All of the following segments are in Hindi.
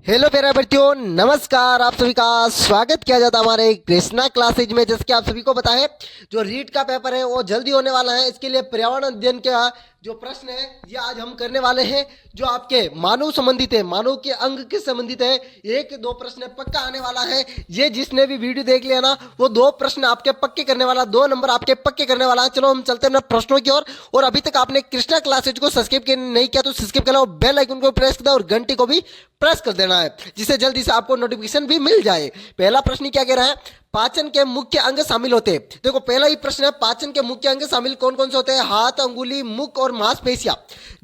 हेलो प्यारे बच्चों, नमस्कार। आप सभी का स्वागत किया जाता है हमारे कृष्णा क्लासेज में। जैसे कि आप सभी को पता है, जो रीट का पेपर है वो जल्दी होने वाला है। इसके लिए पर्यावरण अध्ययन का जो प्रश्न है ये आज हम करने वाले हैं, जो आपके मानव संबंधित है, मानव के अंग के संबंधित है। एक दो प्रश्न पक्का आने वाला है। ये जिसने भी वीडियो देख लिया ना, वो दो प्रश्न आपके पक्के करने वाला, 2 नंबर आपके पक्के करने वाला है। चलो हम चलते हैं अपने प्रश्नों की ओर। और अभी तक आपने कृष्णा क्लासेज को सब्सक्राइब नहीं किया तो सब्सक्राइब कर लो, बेल आइकन को प्रेस कर दो और घंटी को भी प्रेस कर देना है, जिससे जल्दी से आपको नोटिफिकेशन भी मिल जाए। पहला प्रश्न क्या कह रहा है, पाचन के मुख्य अंग शामिल होते हैं। देखो पहला ही प्रश्न है, पाचन के मुख्य अंग शामिल कौन कौन से होते हैं? हाथ, अंगुली, मुख और मांसपेशियां।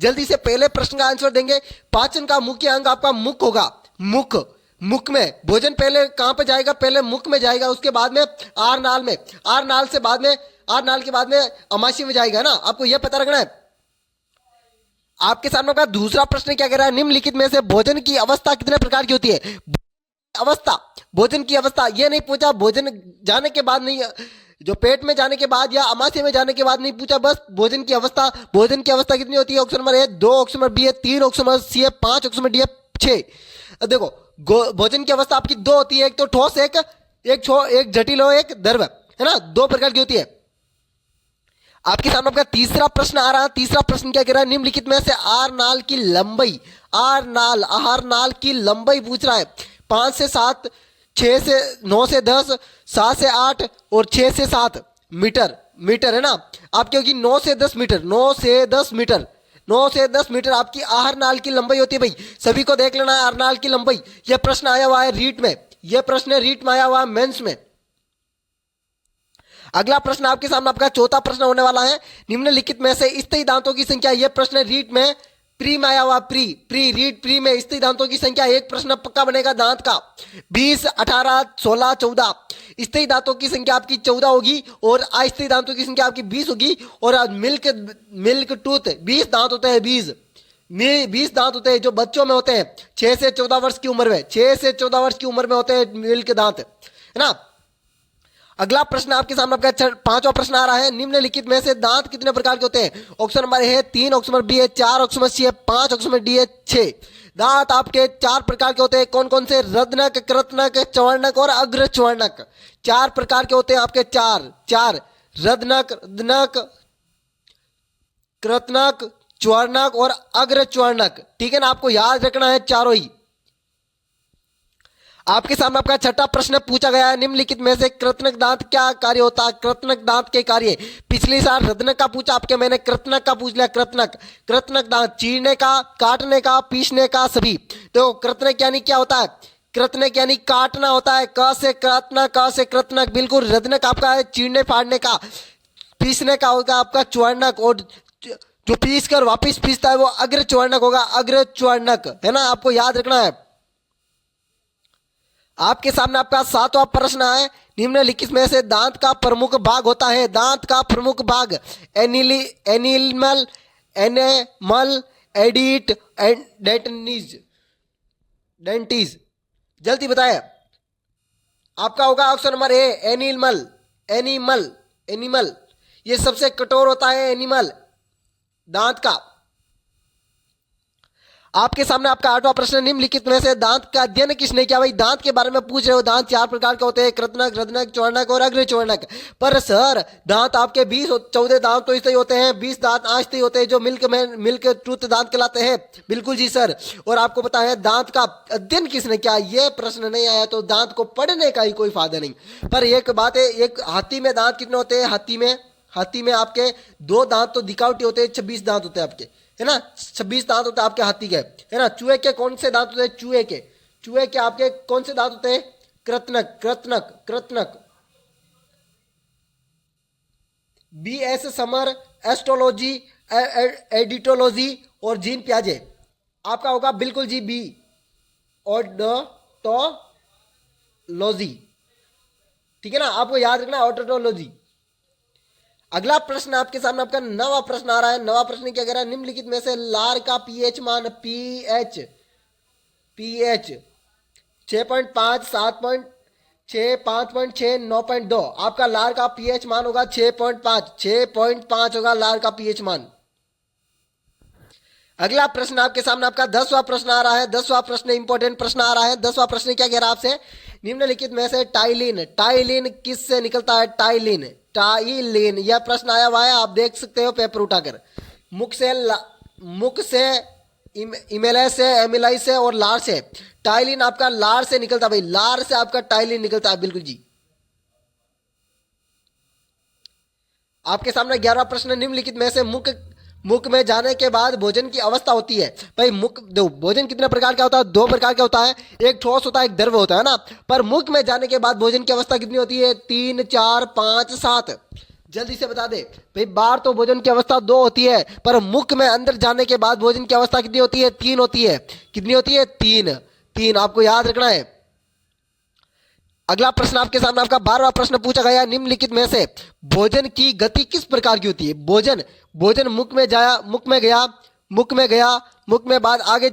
जल्दी से पहले प्रश्न का आंसर देंगे। पाचन का मुख्य अंग आपका मुख होगा। मुख, मुख में भोजन पहले कहां पे जाएगा? पहले मुख में जाएगा, उसके बाद में आर नाल में, आर नाल से बाद में, आर नाल के बाद में अमाशय में जाएगा ना। आपको यह पता रखना है। आपके सामने का दूसरा प्रश्न क्या कह रहा है, निम्नलिखित में से भोजन की अवस्था कितने प्रकार की होती है? अवस्था, भोजन की अवस्था, ये नहीं पूछा भोजन जाने के बाद, नहीं जो पेट में जाने के बाद या अमाशय में जाने के बाद नहीं पूछा, बस भोजन की अवस्था। भोजन की अवस्था कितनी होती है? Option number A 2, option number B है 3, ऑप्शन नंबर सी है 5, ऑप्शन नंबर डी है 6। देखो भोजन की अवस्था आपकी दो होती है, एक तो ठोस, एक जटिल और एक द्रव, है ना। दो प्रकार की होती है। आपके सामने आपका तीसरा प्रश्न आ रहा है। तीसरा प्रश्न क्या कह रहा है, निम्नलिखित में से आहार नाल की लंबाई, आहार नाल की लंबाई पूछ रहा है। 5 से 7, 6 से 9 से 10, 7 से 8 और 6 से 7 मीटर, मीटर है ना। आपकी होगी 9 से 10 मीटर, 9 से 10 मीटर, 9 से 10 मीटर आपकी आहार नाल की लंबाई होती है। भाई सभी को देख लेना है आहार नाल की लंबाई। यह प्रश्न आया हुआ है रीट में, यह प्रश्न रीट में आया हुआ है, मेंस में। अगला प्रश्न आपके सामने आपका चौथा प्रश्न होने वाला है, निम्नलिखित में से स्थायी दांतों की संख्या। यह प्रश्न रीट में प्री में आया हुआ, रीट प्री में स्थायी दांतों की संख्या। एक प्रश्न पक्का बनेगा दांत का, 20, 18, 16, 14। स्थायी दांतों की संख्या आपकी 14 होगी और अस्थायी दांतों की संख्या आपकी 20 होगी। और मिल्क टूथ 20 दांत होते हैं, 20 दांत होते हैं जो बच्चों में होते हैं 6 से 14 वर्ष की उम्र में, 6 से 14 वर्ष की उम्र में होते हैं मिल्क दांत, है ना। अगला प्रश्न आपके सामने आपका पांचवा प्रश्न आ रहा है, निम्नलिखित में से दांत कितने प्रकार के होते हैं? ऑप्शन नंबर ए है 3, ऑप्शन नंबर बी है 4, ऑप्शन नंबर सी है 5, ऑप्शन नंबर डी है 6। दांत आपके 4 प्रकार के होते हैं। कौन कौन से? रत्नक, कृतनक, चवर्णक और अग्र चवर्णक। 4 प्रकार के होते हैं आपके, चार रत्नक, कृतनक, चवर्णक और अग्र चवर्णक। ठीक है ना, आपको याद रखना है चारों ही। आपके सामने आपका छठा प्रश्न पूछा गया है, निम्नलिखित में से कृतनक दांत क्या कार्य होता है? कृतनक दांत के कार्य, पिछली साल रत्नक का पूछा आपके, मैंने कृतनक का पूछ लिया। कृतनक दांत चीरने का, काटने का, पीसने का, सभी। तो कृतनक यानी क्या होता है? कृतनक यानी काटना होता है, क से कृतनक, क से कृतनक बिल्कुल। रत्नक आपका है चीरने फाड़ने का। पीसने का होगा आपका चवर्णक, और जो पीस कर वापिस पीसता है वो अग्र चवर्णक होगा, अग्र चवर्णक, है ना। आपको याद रखना है। आपके सामने आपका सातवां प्रश्न है, निम्नलिखित में से दांत का प्रमुख भाग होता है? दांत का प्रमुख भाग, एनिमल, एनेमल, एडिट एंड डेंटिज। जल्दी बताए। आपका होगा ऑप्शन नंबर ए एनिमल, एनिमल। ये सबसे कठोर होता है एनिमल, दांत का। आपके सामने आपका आठवां प्रश्न, निम्नलिखित में से दांत का अध्ययन किसने किया? भाई दांत के बारे में पूछ रहे हो। दांत 4 प्रकार के होते हैं, कृतनक, रत्नक, चवर्णक और अग्र चवर्णक। पर सर दांत आपके 20, 14 दांत तो इससे होते हैं, 20 दांत आंचते होते हैं जो मिल्क टूथ दांत कहलाते हैं। बिल्कुल जी सर। और आपको पता है दांत का अध्ययन किसने किया? यह प्रश्न नहीं आया तो दांत को पढ़ने का ही कोई फायदा नहीं। पर एक बात है, एक हाथी में दांत कितने होते हैं? हाथी में आपके 2 दांत तो दिखावटी होते हैं, 26 दांत होते हैं आपके, है ना। 26 दांत होते हैं आपके हाथी के, है ना। चूहे के कौन से दांत होते हैं? चूहे के आपके कौन से दांत होते हैं? कृतनक। बी एस समर, एस्ट्रोलॉजी, एडिटोलॉजी और जीन प्याजे। आपका होगा बिल्कुल जी बी, ऑडोटोलॉजी। ठीक है ना, आपको याद रखना ऑडोटोलॉजी। अगला प्रश्न आपके सामने आपका नवा प्रश्न आ रहा है। नवा प्रश्न क्या कह रहा है, निम्नलिखित में से लार का पीएच मान, पीएच 6.5, 7.6, 5.6, 9.2। आपका लार का पीएच मान होगा 6.5 होगा लार का पीएच मान। अगला प्रश्न आपके सामने आपका 10वां प्रश्न आ रहा है। 10वां प्रश्न इंपॉर्टेंट प्रश्न आ रहा है। 10वां प्रश्न क्या कह रहा है आपसे, निम्नलिखित में से टाइलिन टाइलिन किस से निकलता है? टाइलिन टाइलिन, यह प्रश्न आया हुआ है, आप देख सकते हो पेपर उठाकर। मुख से इमेलाई से, एमिलाई से और लार से। टाइलिन आपका लार से निकलता है भाई, लार से आपका टाइलिन निकलता है, बिल्कुल जी। आपके सामने 11वां प्रश्न, निम्नलिखित में से मुख में जाने के बाद भोजन की अवस्था होती है। भाई मुख दो, भोजन कितने प्रकार का होता है? 2 प्रकार का होता है, एक ठोस होता है, एक द्रव होता है ना। पर मुख में जाने के बाद भोजन की अवस्था कितनी होती है? 3, 4, 5, 7। जल्दी से बता दे भाई। बाहर तो भोजन की अवस्था 2 होती है, पर मुख में अंदर जाने के बाद भोजन की अवस्था कितनी होती है? 3 होती है। कितनी होती है? 3 आपको याद रखना है। अगला प्रश्न आपके सामने आपका 12वां प्रश्न पूछा गया, निम्नलिखित में से भोजन की गति किस प्रकार की होती है? भोजन मुख में गया, मुख में बाद आगे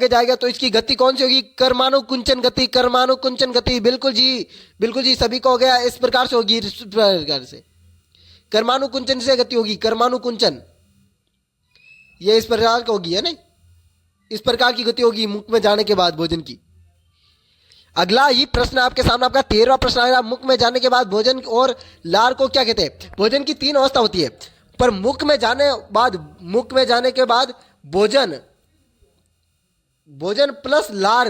जाएगा तो इसकी गति कौन सी होगी? कर्मानुकुंचन गति, कर्मानुकुंचन गति, बिल्कुल जी सभी को हो गया। इस प्रकार से होगी, इस प्रकार से कर्मानुकुंचन से गति होगी, कर्मानुकुंचन, ये इस प्रकार की होगी, है नहीं? इस प्रकार की गति होगी मुख में जाने के बाद भोजन की। अगला ही प्रश्न आपके सामने आपका 13वां प्रश्न आएगा, मुख में जाने के बाद भोजन और लार को क्या कहते हैं? भोजन की 3 अवस्था होती है, पर मुख में जाने के बाद भोजन प्लस लार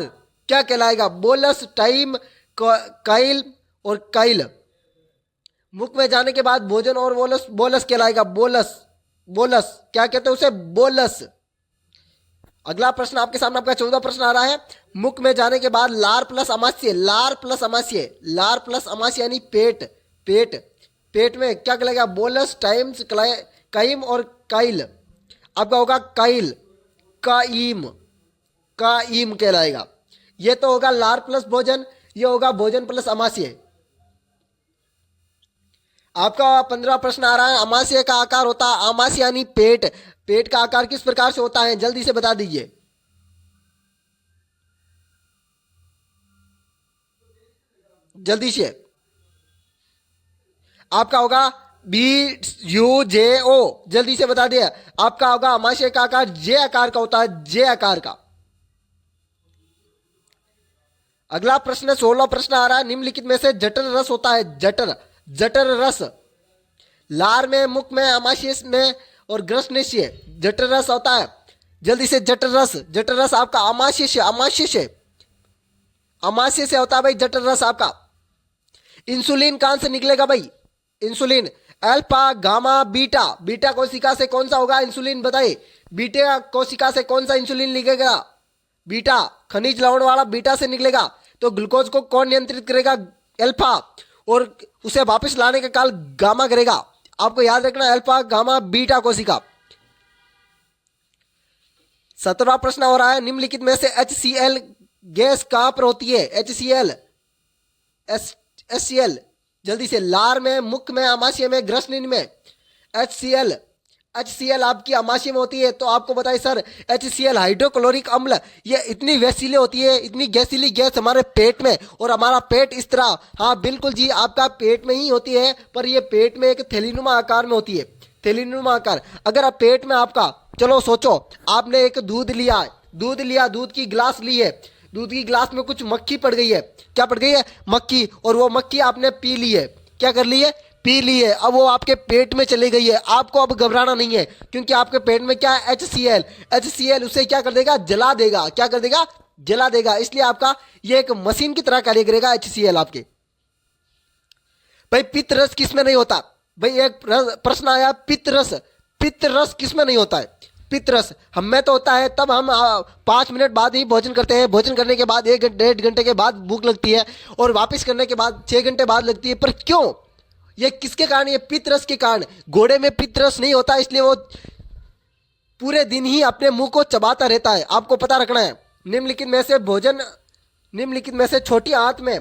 क्या कहलाएगा? बोलस, टाइम, काइल और काइल। मुख में जाने के बाद भोजन और बोलस कहलाएगा, बोलस क्या कहते हैं उसे? बोलस। अगला प्रश्न आपके सामने आपका 14वां प्रश्न आ रहा है, मुख में जाने के बाद लार प्लस अमाशय यानी पेट में क्या कहलाएगा? बोलस, टाइम्स, काइम और काइल। आपका होगा काइल, काइम कहलाएगा। ये तो होगा लार प्लस भोजन, ये होगा भोजन प्लस अमाशय। आपका 15वां प्रश्न आ रहा है, अमाशय का आकार होता है, अमाशय यानी पेट का आकार किस प्रकार से होता है? जल्दी से बता दीजिए। जल्दी से आपका होगा BUJO, जल्दी से बता दिया। आपका होगा अमाशय का आकार जे आकार का होता है, जे आकार का। अगला प्रश्न 16वां प्रश्न आ रहा है, निम्नलिखित में से जठर रस होता है, जठर रस। लार में, मुख में, अमाशय में और ग्रसनेशीय जठर रस होता है। जल्दी से जठर रस आपका अमाशय से होता है भाई, जठर रस आपका। इंसुलिन कहां से निकलेगा भाई? इंसुलिन अल्फा, गामा, बीटा कोशिका से कौन सा होगा इंसुलिन? बताइए, बीटा कोशिका से कौन सा इंसुलिन निकलेगा? बीटा, खनिज लवण वाला बीटा से निकलेगा। तो ग्लूकोज को कौन नियंत्रित करेगा? अल्फा, और उसे वापस लाने का काल गामा करेगा। आपको याद रखना, अल्फा, गामा, बीटा कोशिका। 17वां प्रश्न हो रहा है, निम्नलिखित में से HCl गैस कहां पर होती है? HCl जल्दी से, लार में, मुख में, अमाशय में, ग्रसनी में। HCl आपकी अमाशय में होती है। तो आपको बताइए सर, HCl हाइड्रोक्लोरिक अम्ल, ये इतनी वैसीले होती है, इतनी गैसीली गैस हमारे पेट में, और हमारा पेट इस तरह, हाँ बिल्कुल जी, आपका पेट में ही होती है, पर ये पेट में एक थैलीनुमा आकार में होती है, थैलीनुमा आकार। अगर आप पेट में आपका, चलो सोचो, आपने एक दूध लिया, दूध की गिलास ली है, दूध की गिलास में कुछ मक्खी पड़ गई है। क्या पड़ गई है? मक्खी। और वो मक्खी आपने पी ली है। क्या कर ली है? पी ली है। अब वो आपके पेट में चली गई है। आपको अब घबराना नहीं है, क्योंकि आपके पेट में क्या है? HCl उसे क्या कर देगा? जला देगा। क्या कर देगा? जला देगा। इसलिए आपका ये एक मशीन की तरह कार्य करेगा HCl आपके। भाई पित्त रस किसमें नहीं होता? भाई एक प्रश्न आया, पित्त रस किसमें नहीं होता है? पित्त रस हम में तो होता है, तब हम 5 मिनट बाद ही भोजन करते हैं। भोजन करने के बाद 1-1.5 घंटे के बाद भूख लगती है, और वापस करने के बाद 6 घंटे बाद लगती है। पर क्यों? ये किसके कारण? ये पित्त रस के कारण। घोड़े में पित्त रस नहीं होता, इसलिए वो पूरे दिन ही अपने मुंह को चबाता रहता है। आपको पता रखना है। निम्नलिखित में से छोटी आंत में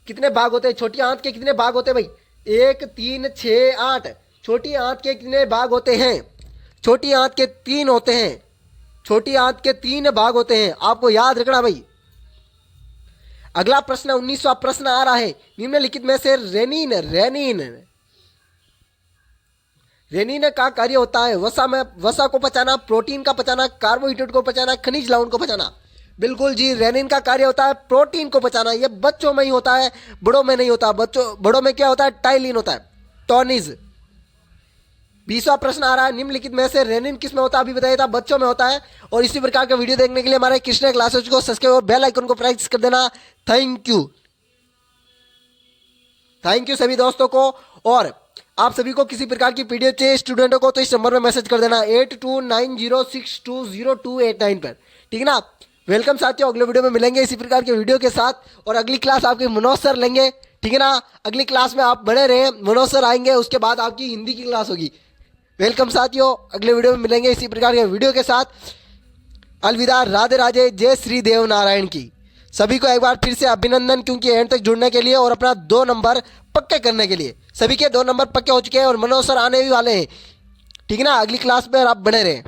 कितने भाग होते हैं? छोटी आंत के कितने भाग होते हैं भाई? 1, 3, 6, 8। छोटी आंत के कितने भाग होते हैं? छोटी आंत के 3 होते हैं। छोटी आंत के 3 भाग होते हैं, आपको याद रखना भाई। अगला प्रश्न 19वां प्रश्न आ रहा है, निम्नलिखित में से रेनिन रेनिन का कार्य होता है वसा को पचाना, प्रोटीन का पचाना, कार्बोहाइड्रेट को पचाना, खनिज लवण को पचाना। बिल्कुल जी, रेनिन का कार्य होता है प्रोटीन को पचाना। ये बच्चों में ही होता है, बड़ों में नहीं होता। बड़ों में क्या होता है? टाइलिन होता है, टॉनिज। 20वां प्रश्न आ रहा है, निम्नलिखित में से रेनिन किस में होता है? अभी बताया था बच्चों में होता है। और इसी प्रकार का वीडियो देखने के लिए हमारे कृष्णा क्लासेज को सब्सक्राइब और बेल आइकन को प्रेस कर देना। थैंक यू सभी दोस्तों को। और आप सभी को किसी प्रकार की पीडीएफ चाहिए स्टूडेंटों को तो इस नंबर में मैसेज कर देना 8290620289 पर, ठीक है ना। वेलकम साथियों, अगले वीडियो में मिलेंगे इसी प्रकार के वीडियो के साथ। और अगली क्लास आपके मनोज सर लेंगे, ठीक है ना। अगली क्लास में आप बने रहे, मनोज सर आएंगे, उसके बाद आपकी हिंदी की क्लास होगी। वेलकम साथियों, अगले वीडियो में मिलेंगे इसी प्रकार के वीडियो के साथ। अलविदा, राधे राधे, जय श्री देव नारायण की। सभी को एक बार फिर से अभिनंदन, क्योंकि एंड तक जुड़ने के लिए और अपना 2 नंबर पक्के करने के लिए। सभी के 2 नंबर पक्के हो चुके हैं और मनोज सर आने भी वाले हैं, ठीक है ना। अगली क्लास में आप बने रहें।